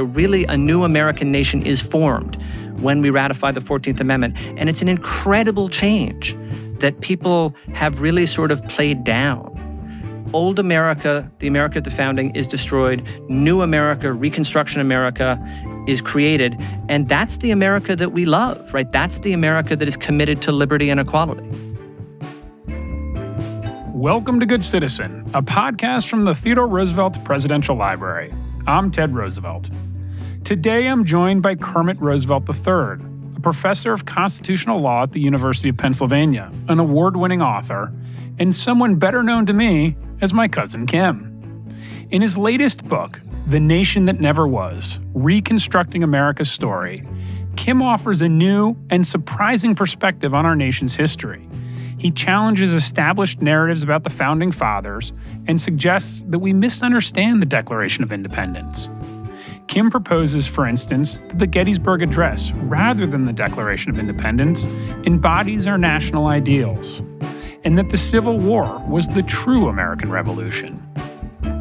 So really, a new American nation is formed when we ratify the 14th Amendment. And it's an incredible change that people have really sort of played down. Old America, the America of the founding, is destroyed. New America, Reconstruction America, is created. And that's the America that we love, right? That's the America that is committed to liberty and equality. Welcome to Good Citizen, a podcast from the Theodore Roosevelt Presidential Library. I'm Ted Roosevelt. Today I'm joined by Kermit Roosevelt III, a professor of constitutional law at the University of Pennsylvania, an award-winning author, and someone better known to me as my cousin Kim. In his latest book, The Nation That Never Was, Reconstructing America's Story, Kim offers a new and surprising perspective on our nation's history. He challenges established narratives about the Founding Fathers and suggests that we misunderstand the Declaration of Independence. Kim proposes, for instance, that the Gettysburg Address, rather than the Declaration of Independence, embodies our national ideals, and that the Civil War was the true American Revolution.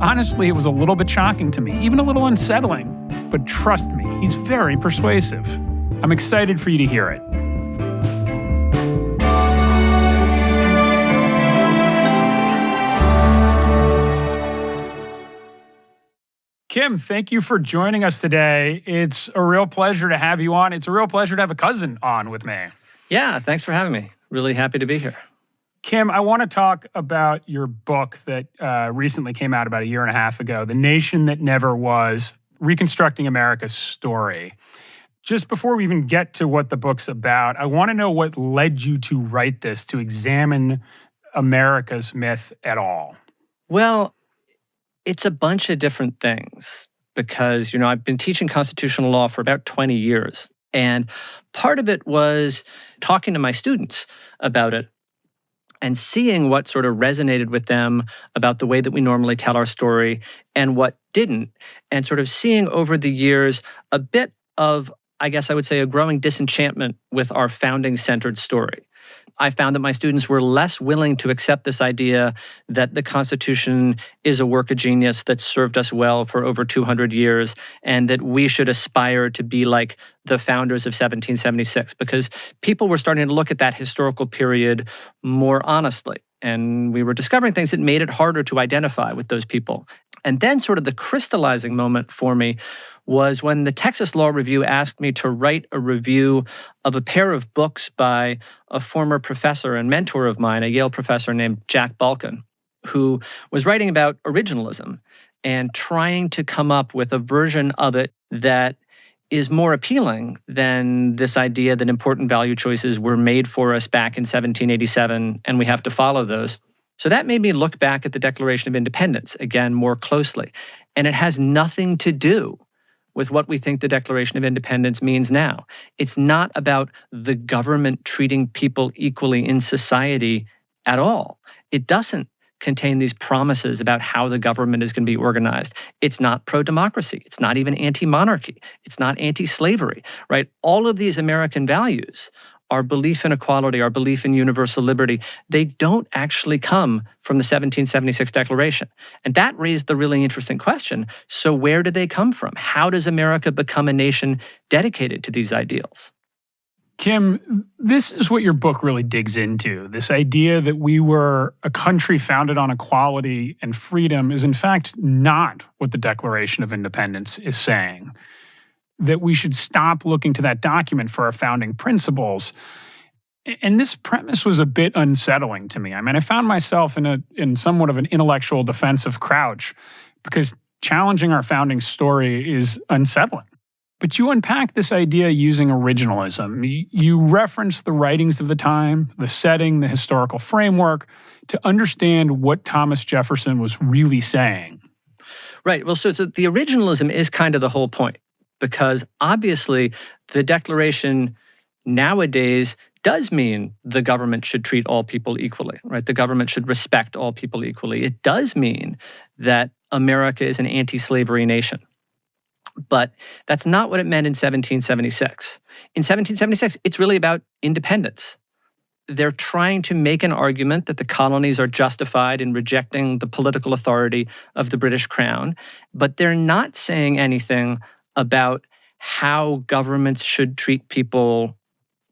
Honestly, it was a little bit shocking to me, even a little unsettling, but trust me, he's very persuasive. I'm excited for you to hear it. Kim, thank you for joining us today. It's a real pleasure to have you on. It's a real pleasure to have a cousin on with me. Yeah, thanks for having me. Really happy to be here. Kim, I want to talk about your book that recently came out about a year and a half ago, The Nation That Never Was, Reconstructing America's Story. Just before we even get to what the book's about, I want to know what led you to write this, to examine America's myth at all. Well, it's a bunch of different things because, I've been teaching constitutional law for about 20 years. And part of it was talking to my students about it and seeing what sort of resonated with them about the way that we normally tell our story and what didn't. And sort of seeing over the years a bit of, I guess I would say, a growing disenchantment with our founding-centered story. I found that my students were less willing to accept this idea that the Constitution is a work of genius that served us well for over 200 years and that we should aspire to be like the founders of 1776, because people were starting to look at that historical period more honestly. And we were discovering things that made it harder to identify with those people. And then sort of the crystallizing moment for me was when the Texas Law Review asked me to write a review of a pair of books by a former professor and mentor of mine, a Yale professor named Jack Balkin, who was writing about originalism and trying to come up with a version of it that is more appealing than this idea that important value choices were made for us back in 1787 and we have to follow those. So that made me look back at the Declaration of Independence, again, more closely. And it has nothing to do with what we think the Declaration of Independence means now. It's not about the government treating people equally in society at all. It doesn't contain these promises about how the government is going to be organized. It's not pro-democracy. It's not even anti-monarchy. It's not anti-slavery, right? All of these American values, our belief in equality, our belief in universal liberty, they don't actually come from the 1776 Declaration. And that raised the really interesting question. So where do they come from? How does America become a nation dedicated to these ideals? Kim, this is what your book really digs into. This idea that we were a country founded on equality and freedom is in fact not what the Declaration of Independence is saying. That we should stop looking to that document for our founding principles. And this premise was a bit unsettling to me. I mean, I found myself in somewhat of an intellectual defensive crouch because challenging our founding story is unsettling. But you unpack this idea using originalism. You reference the writings of the time, the setting, the historical framework, to understand what Thomas Jefferson was really saying. Right. Well, so the originalism is kind of the whole point, because obviously the Declaration nowadays does mean the government should treat all people equally, right? The government should respect all people equally. It does mean that America is an anti-slavery nation. But that's not what it meant in 1776. In 1776, it's really about independence. They're trying to make an argument that the colonies are justified in rejecting the political authority of the British Crown, but they're not saying anything about how governments should treat people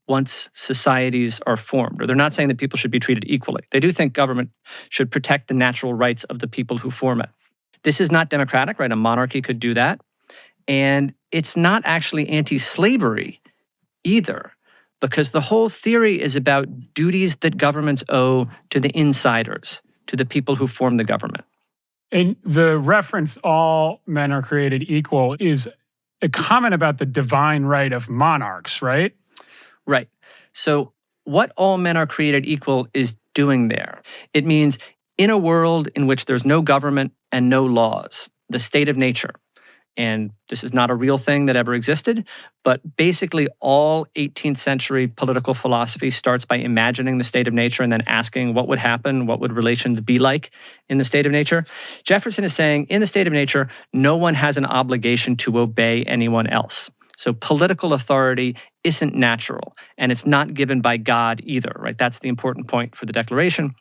once societies are formed. Or they're not saying that people should be treated equally. They do think government should protect the natural rights of the people who form it. This is not democratic, right? A monarchy could do that. And it's not actually anti-slavery either, because the whole theory is about duties that governments owe to the insiders, to the people who form the government. And the reference, all men are created equal, is a comment about the divine right of monarchs, right? Right. So what all men are created equal is doing there. It means in a world in which there's no government and no laws, the state of nature, and this is not a real thing that ever existed, but basically all 18th century political philosophy starts by imagining the state of nature and then asking what would happen, what would relations be like in the state of nature. Jefferson is saying in the state of nature, no one has an obligation to obey anyone else. So political authority isn't natural, and it's not given by God either, right? That's the important point for the Declaration.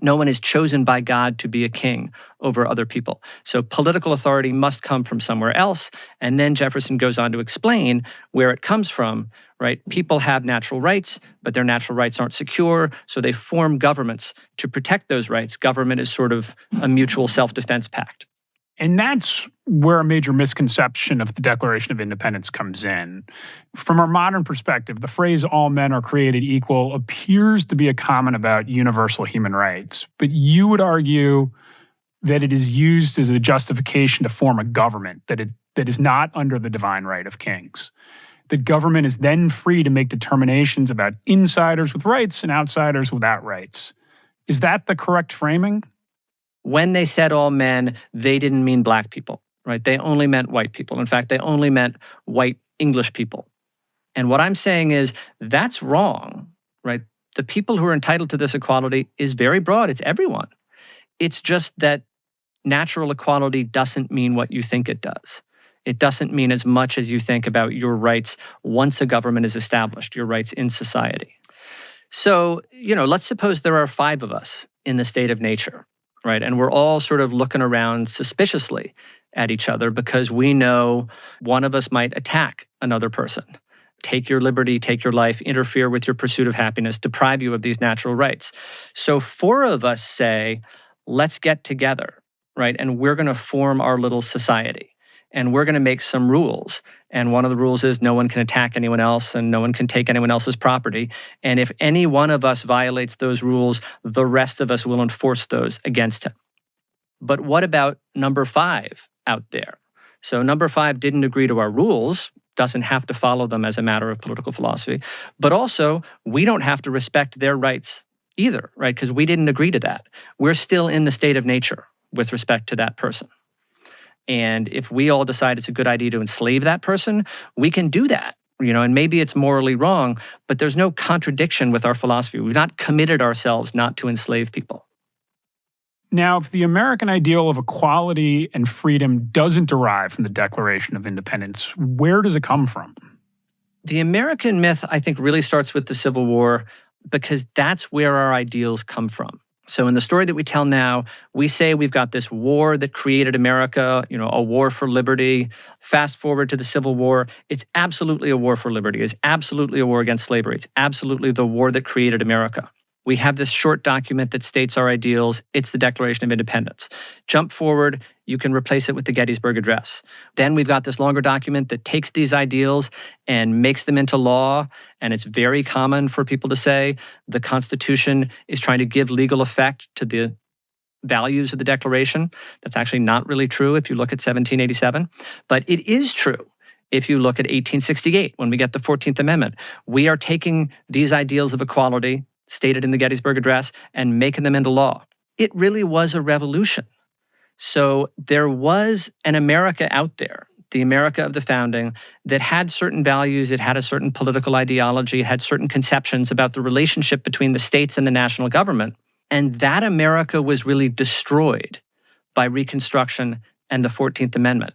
No one is chosen by God to be a king over other people. So political authority must come from somewhere else. And then Jefferson goes on to explain where it comes from, right? People have natural rights, but their natural rights aren't secure. So they form governments to protect those rights. Government is sort of a mutual self-defense pact. And that's where a major misconception of the Declaration of Independence comes in. From our modern perspective, the phrase all men are created equal appears to be a comment about universal human rights. But you would argue that it is used as a justification to form a government that is not under the divine right of kings. That government is then free to make determinations about insiders with rights and outsiders without rights. Is that the correct framing? When they said all men, they didn't mean black people, right? They only meant white people. In fact, they only meant white English people. And what I'm saying is that's wrong, right? The people who are entitled to this equality is very broad. It's everyone. It's just that natural equality doesn't mean what you think it does. It doesn't mean as much as you think about your rights once a government is established, your rights in society. So, let's suppose there are 5 of us in the state of nature. Right. And we're all sort of looking around suspiciously at each other because we know one of us might attack another person, take your liberty, take your life, interfere with your pursuit of happiness, deprive you of these natural rights. So 4 of us say, let's get together, right? And we're going to form our little society. And we're going to make some rules. And one of the rules is no one can attack anyone else and no one can take anyone else's property. And if any one of us violates those rules, the rest of us will enforce those against him. But what about number 5 out there? So number 5 didn't agree to our rules, doesn't have to follow them as a matter of political philosophy. But also, we don't have to respect their rights either, right? Because we didn't agree to that. We're still in the state of nature with respect to that person. And if we all decide it's a good idea to enslave that person, we can do that, and maybe it's morally wrong, but there's no contradiction with our philosophy. We've not committed ourselves not to enslave people. Now, if the American ideal of equality and freedom doesn't derive from the Declaration of Independence, where does it come from? The American myth, I think, really starts with the Civil War because that's where our ideals come from. So in the story that we tell now, we say we've got this war that created America, a war for liberty. Fast forward to the Civil War, it's absolutely a war for liberty. It's absolutely a war against slavery. It's absolutely the war that created America. We have this short document that states our ideals. It's the Declaration of Independence. Jump forward, you can replace it with the Gettysburg Address. Then we've got this longer document that takes these ideals and makes them into law. And it's very common for people to say the Constitution is trying to give legal effect to the values of the Declaration. That's actually not really true if you look at 1787. But it is true if you look at 1868, when we get the 14th Amendment. We are taking these ideals of equality stated in the Gettysburg Address and making them into law. It really was a revolution. So there was an America out there, the America of the founding, that had certain values, it had a certain political ideology, it had certain conceptions about the relationship between the states and the national government. And that America was really destroyed by Reconstruction and the 14th Amendment.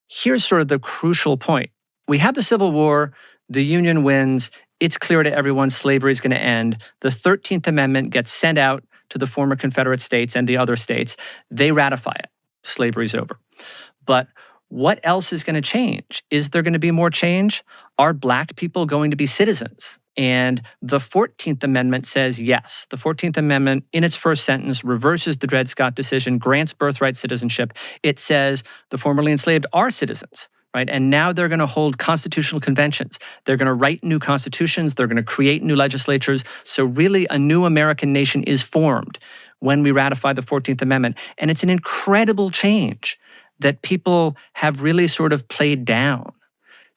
Here's sort of the crucial point. We have the Civil War, the Union wins, it's clear to everyone slavery is going to end. The 13th Amendment gets sent out to the former Confederate states and the other states. They ratify it. Slavery's over. But What else is going to change? Is there going to be more change? Are Black people going to be citizens? And the 14th Amendment says yes. The 14th Amendment, in its first sentence, reverses the Dred Scott decision, grants birthright citizenship. It says the formerly enslaved are citizens, right? And now they're going to hold constitutional conventions. They're going to write new constitutions. They're going to create new legislatures. So really, a new American nation is formed when we ratify the 14th Amendment. And it's an incredible change that people have really sort of played down.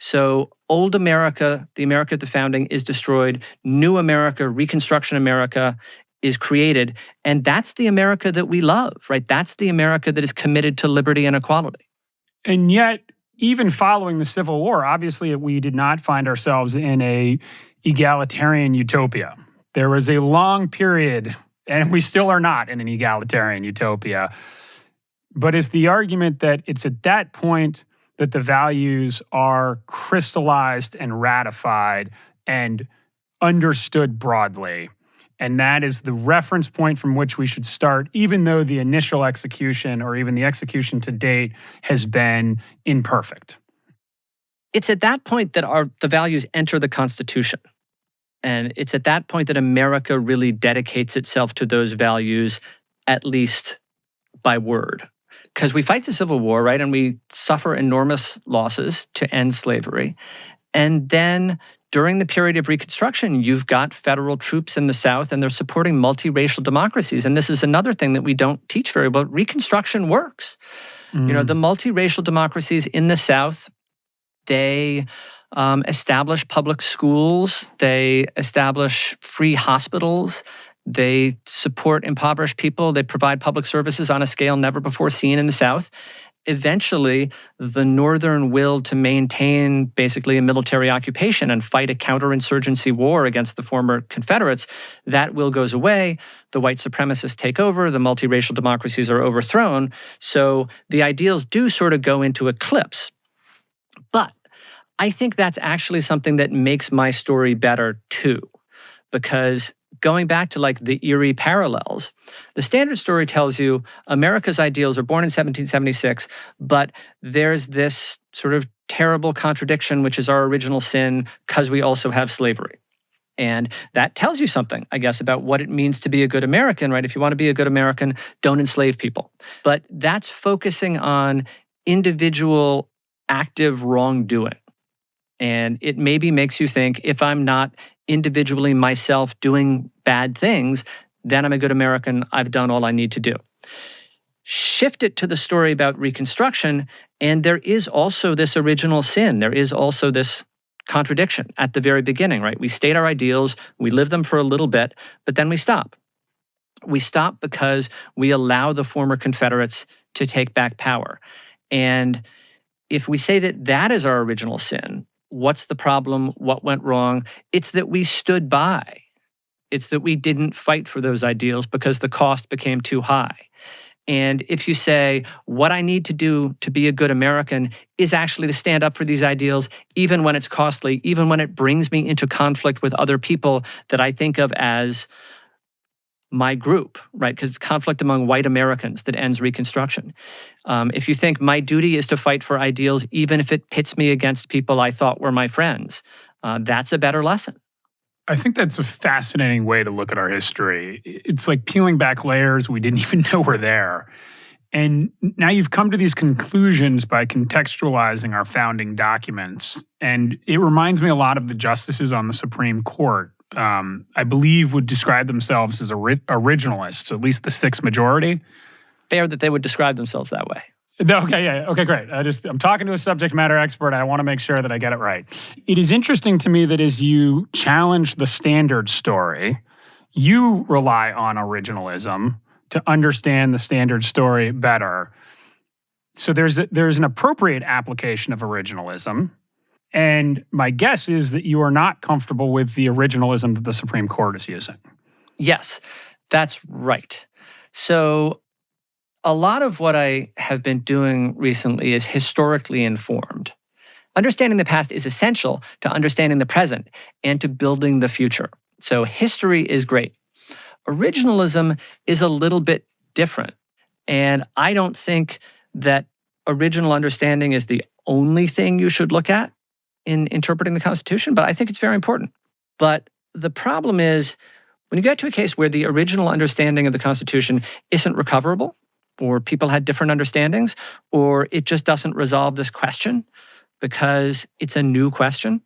So old America, the America of the founding, is destroyed. New America, Reconstruction America, is created. And that's the America that we love, right? That's the America that is committed to liberty and equality. And yet, even following the Civil War, obviously we did not find ourselves in a egalitarian utopia. There was a long period, and we still are not in an egalitarian utopia. But it's the argument that it's at that point that the values are crystallized and ratified and understood broadly. And that is the reference point from which we should start, even though the initial execution or even the execution to date has been imperfect. It's at that point that the values enter the Constitution. And it's at that point that America really dedicates itself to those values, at least by word. Because we fight the Civil War, right? And we suffer enormous losses to end slavery. And then during the period of Reconstruction, you've got federal troops in the South, and they're supporting multiracial democracies. And this is another thing that we don't teach very well. Reconstruction works. You know, the multiracial democracies in the South, they establish public schools. They establish free hospitals. They support impoverished people. They provide public services on a scale never before seen in the South. Eventually, the Northern will to maintain basically a military occupation and fight a counterinsurgency war against the former Confederates, that will goes away. The white supremacists take over. The multiracial democracies are overthrown. So the ideals do sort of go into eclipse. But I think that's actually something that makes my story better too, because going back to like the eerie parallels, the standard story tells you America's ideals are born in 1776, but there's this sort of terrible contradiction, which is our original sin, because we also have slavery. And that tells you something, I guess, about what it means to be a good American, right? If you want to be a good American, don't enslave people. But that's focusing on individual active wrongdoing. And it maybe makes you think, if I'm not individually myself doing bad things, then I'm a good American. I've done all I need to do. Shift it to the story about Reconstruction, and there is also this original sin. There is also this contradiction at the very beginning, right? We state our ideals, we live them for a little bit, but then we stop. We stop because we allow the former Confederates to take back power. And if we say that that is our original sin, what's the problem? What went wrong? It's that we stood by. It's that we didn't fight for those ideals because the cost became too high. And if you say, what I need to do to be a good American is actually to stand up for these ideals, even when it's costly, even when it brings me into conflict with other people that I think of as my group, right? Because it's conflict among white Americans that ends Reconstruction. If you think my duty is to fight for ideals, even if it pits me against people I thought were my friends, that's a better lesson. I think that's a fascinating way to look at our history. It's like peeling back layers we didn't even know were there. And now you've come to these conclusions by contextualizing our founding documents. And it reminds me a lot of the justices on the Supreme Court. I believe would describe themselves as originalists, at least the sixth majority. Fair that they would describe themselves that way. Okay, yeah, okay, great. I'm talking to a subject matter expert. I want to make sure that I get it right. It is interesting to me that as you challenge the standard story, you rely on originalism to understand the standard story better. So there's an appropriate application of originalism. And my guess is that you are not comfortable with the originalism that the Supreme Court is using. Yes, that's right. So a lot of what I have been doing recently is historically informed. Understanding the past is essential to understanding the present and to building the future. So history is great. Originalism is a little bit different. And I don't think that original understanding is the only thing you should look at in interpreting the Constitution, but I think it's very important. But the problem is, when you get to a case where the original understanding of the Constitution isn't recoverable, or people had different understandings, or it just doesn't resolve this question because it's a new question,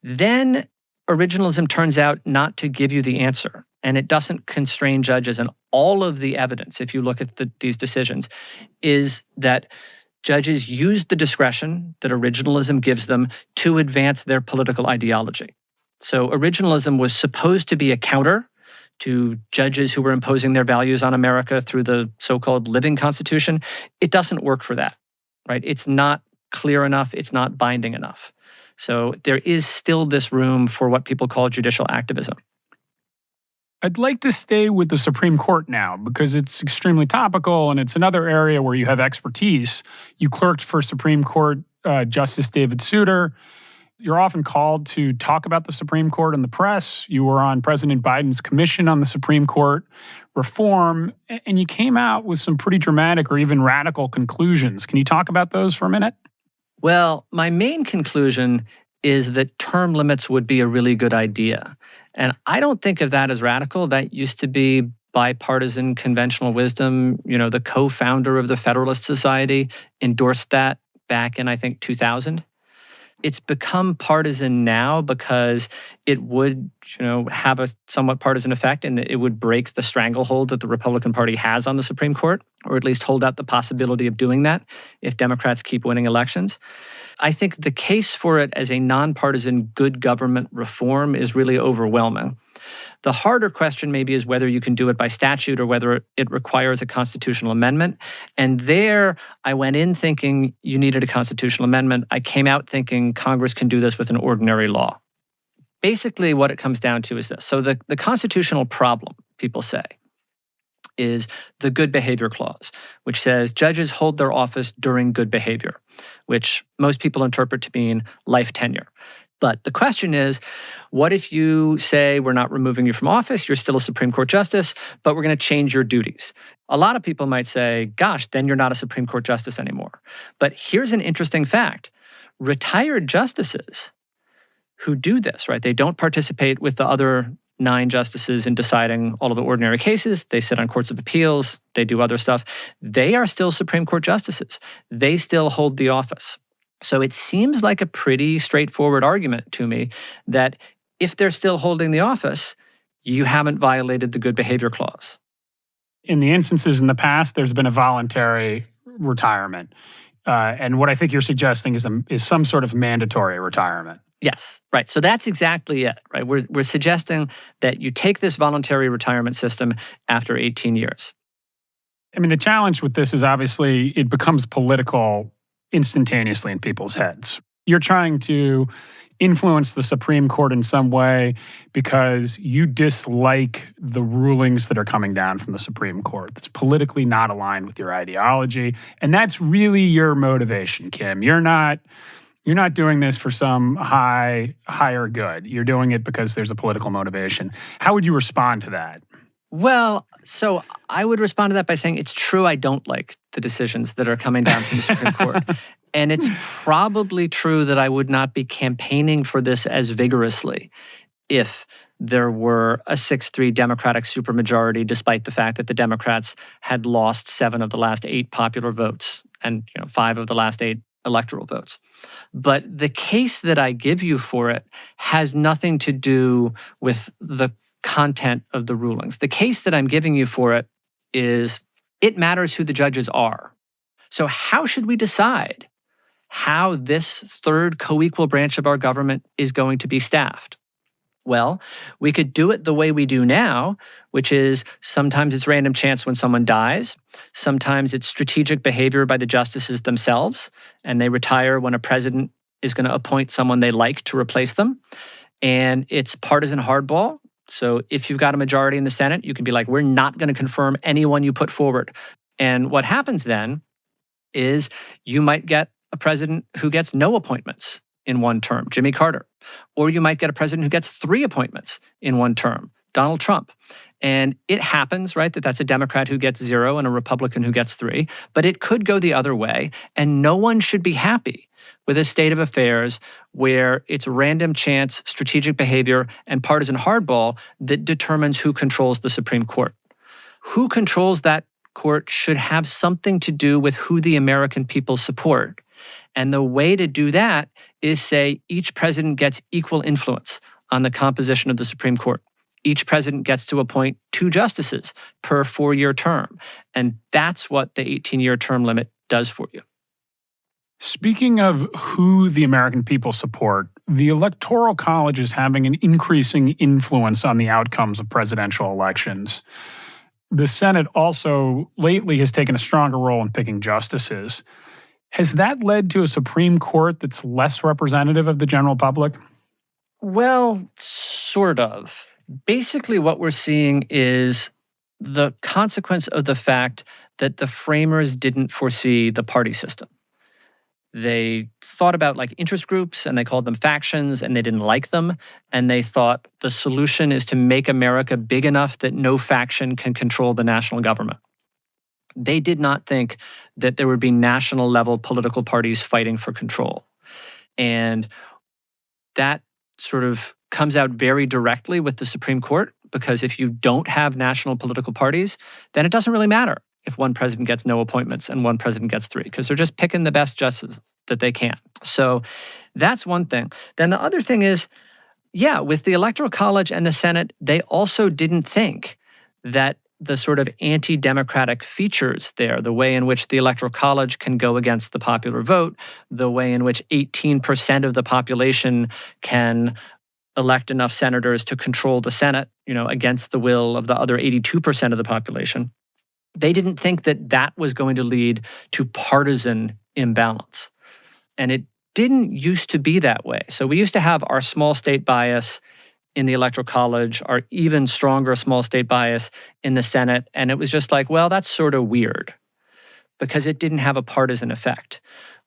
then originalism turns out not to give you the answer, and it doesn't constrain judges. And all of the evidence, if you look at these decisions, is that judges use the discretion that originalism gives them to advance their political ideology. So originalism was supposed to be a counter to judges who were imposing their values on America through the so-called living Constitution. It doesn't work for that, right? It's not clear enough. It's not binding enough. So there is still this room for what people call judicial activism. I'd like to stay with the Supreme Court now because it's extremely topical and it's another area where you have expertise. You clerked for Supreme Court Justice David Souter. You're often called to talk about the Supreme Court in the press. You were on President Biden's commission on the Supreme Court reform, and you came out with some pretty dramatic or even radical conclusions. Can you talk about those for a minute? Well, my main conclusion is that term limits would be a really good idea. And I don't think of that as radical. That used to be bipartisan conventional wisdom. You know, the co-founder of the Federalist Society endorsed that back in, I think, 2000. It's become partisan now because it would, have a somewhat partisan effect, and it would break the stranglehold that the Republican Party has on the Supreme Court, or at least hold out the possibility of doing that if Democrats keep winning elections. I think the case for it as a nonpartisan good government reform is really overwhelming. The harder question maybe is whether you can do it by statute or whether it requires a constitutional amendment. And there, I went in thinking you needed a constitutional amendment. I came out thinking Congress can do this with an ordinary law. Basically, what it comes down to is this. So the constitutional problem, people say, is the good behavior clause, which says judges hold their office during good behavior, which most people interpret to mean life tenure. But the question is, what if you say we're not removing you from office, you're still a Supreme Court justice, but we're going to change your duties? A lot of people might say, gosh, then you're not a Supreme Court justice anymore. But here's an interesting fact. Retired justices who do this, right? They don't participate with the other 9 justices in deciding all of the ordinary cases. They sit on courts of appeals. They do other stuff. They are still Supreme Court justices. They still hold the office. So it seems like a pretty straightforward argument to me that if they're still holding the office, you haven't violated the good behavior clause. In the instances in the past, there's been a voluntary retirement. And what I think you're suggesting is some sort of mandatory retirement. Yes, right. So that's exactly it, right? We're suggesting that you take this voluntary retirement system after 18 years. I mean, the challenge with this is obviously it becomes political instantaneously in people's heads. You're trying to influence the Supreme Court in some way because you dislike the rulings that are coming down from the Supreme Court. That's politically not aligned with your ideology. And that's really your motivation, Kim. You're not doing this for some higher good. You're doing it because there's a political motivation. How would you respond to that? Well, so I would respond to that by saying it's true I don't like the decisions that are coming down from the Supreme Court. And it's probably true that I would not be campaigning for this as vigorously if there were a 6-3 Democratic supermajority, despite the fact that the Democrats had lost 7 of the last 8 popular votes and 5 of the last 8 electoral votes. But the case that I give you for it has nothing to do with the content of the rulings. The case that I'm giving you for it is it matters who the judges are. So how should we decide how this third co-equal branch of our government is going to be staffed? Well, we could do it the way we do now, which is sometimes it's random chance when someone dies. Sometimes it's strategic behavior by the justices themselves, and they retire when a president is going to appoint someone they like to replace them. And it's partisan hardball. So if you've got a majority in the Senate, you can be like, we're not going to confirm anyone you put forward. And what happens then is you might get a president who gets no appointments in one term, Jimmy Carter. Or you might get a president who gets 3 appointments in one term, Donald Trump. And it happens, right, that that's a Democrat who gets 0 and a Republican who gets 3. But it could go the other way. And no one should be happy with a state of affairs where it's random chance, strategic behavior, and partisan hardball that determines who controls the Supreme Court. Who controls that court should have something to do with who the American people support. And the way to do that is say each president gets equal influence on the composition of the Supreme Court. Each president gets to appoint 2 justices per 4-year term. And that's what the 18-year term limit does for you. Speaking of who the American people support, the Electoral College is having an increasing influence on the outcomes of presidential elections. The Senate also lately has taken a stronger role in picking justices. Has that led to a Supreme Court that's less representative of the general public? Well, sort of. Basically, what we're seeing is the consequence of the fact that the framers didn't foresee the party system. They thought about like interest groups and they called them factions and they didn't like them. And they thought the solution is to make America big enough that no faction can control the national government. They did not think that there would be national level political parties fighting for control. And that sort of comes out very directly with the Supreme Court, because if you don't have national political parties, then it doesn't really matter if one president gets no appointments and one president gets 3, because they're just picking the best justices that they can. So that's one thing. Then the other thing is, yeah, with the Electoral College and the Senate, they also didn't think that the sort of anti-democratic features there, the way in which the Electoral College can go against the popular vote, the way in which 18% of the population can elect enough senators to control the Senate, against the will of the other 82% of the population. They didn't think that that was going to lead to partisan imbalance. And it didn't used to be that way. So we used to have our small state bias in the Electoral College, our even stronger small state bias in the Senate. And it was just like, well, that's sort of weird because it didn't have a partisan effect.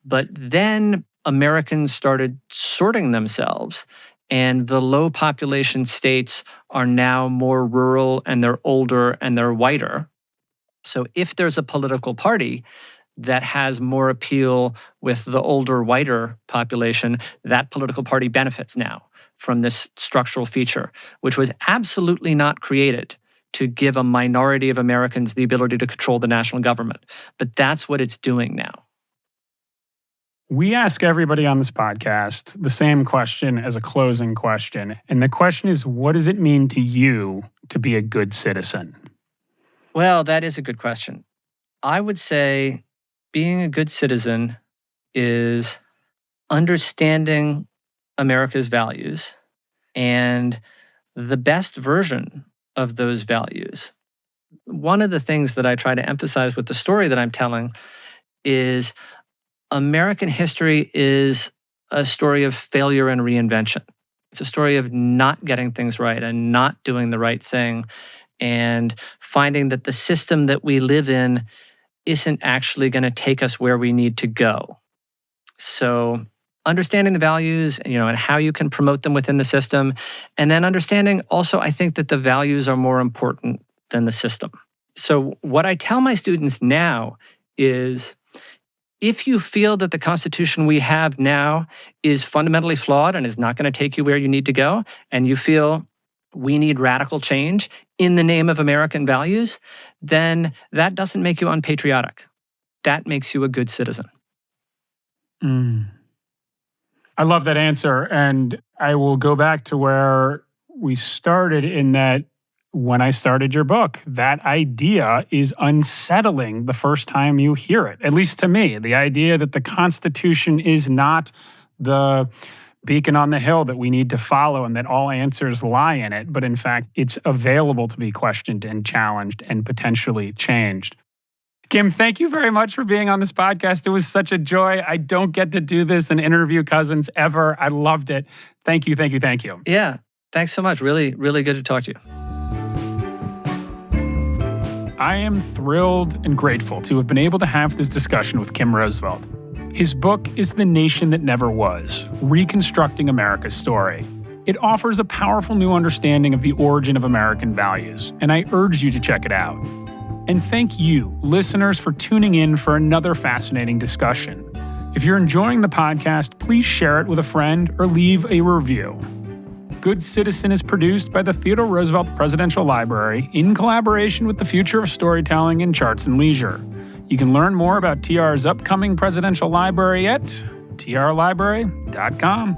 But then Americans started sorting themselves, and the low population states are now more rural and they're older and they're whiter. So if there's a political party that has more appeal with the older, whiter population, that political party benefits now from this structural feature, which was absolutely not created to give a minority of Americans the ability to control the national government. But that's what it's doing now. We ask everybody on this podcast the same question as a closing question. And the question is, what does it mean to you to be a good citizen? Well, that is a good question. I would say being a good citizen is understanding America's values and the best version of those values. One of the things that I try to emphasize with the story that I'm telling is American history is a story of failure and reinvention. It's a story of not getting things right and not doing the right thing and finding that the system that we live in isn't actually going to take us where we need to go. So understanding the values, and how you can promote them within the system, and then understanding also, I think that the values are more important than the system. So what I tell my students now is, if you feel that the Constitution we have now is fundamentally flawed and is not going to take you where you need to go, and you feel we need radical change in the name of American values, then that doesn't make you unpatriotic. That makes you a good citizen. I love that answer. And I will go back to where we started, in that when I started your book, that idea is unsettling the first time you hear it, at least to me. The idea that the Constitution is not the beacon on the hill that we need to follow and that all answers lie in it, but in fact, it's available to be questioned and challenged and potentially changed. Kim, thank you very much for being on this podcast. It was such a joy. I don't get to do this and interview cousins ever. I loved it. Thank you, thank you, thank you. Yeah, thanks so much. Really, really good to talk to you. I am thrilled and grateful to have been able to have this discussion with Kim Roosevelt. His book is The Nation That Never Was, Reconstructing America's Story. It offers a powerful new understanding of the origin of American values, and I urge you to check it out. And thank you, listeners, for tuning in for another fascinating discussion. If you're enjoying the podcast, please share it with a friend or leave a review. Good Citizen is produced by the Theodore Roosevelt Presidential Library in collaboration with the Future of Storytelling and Charts and Leisure. You can learn more about TR's upcoming presidential library at trlibrary.com.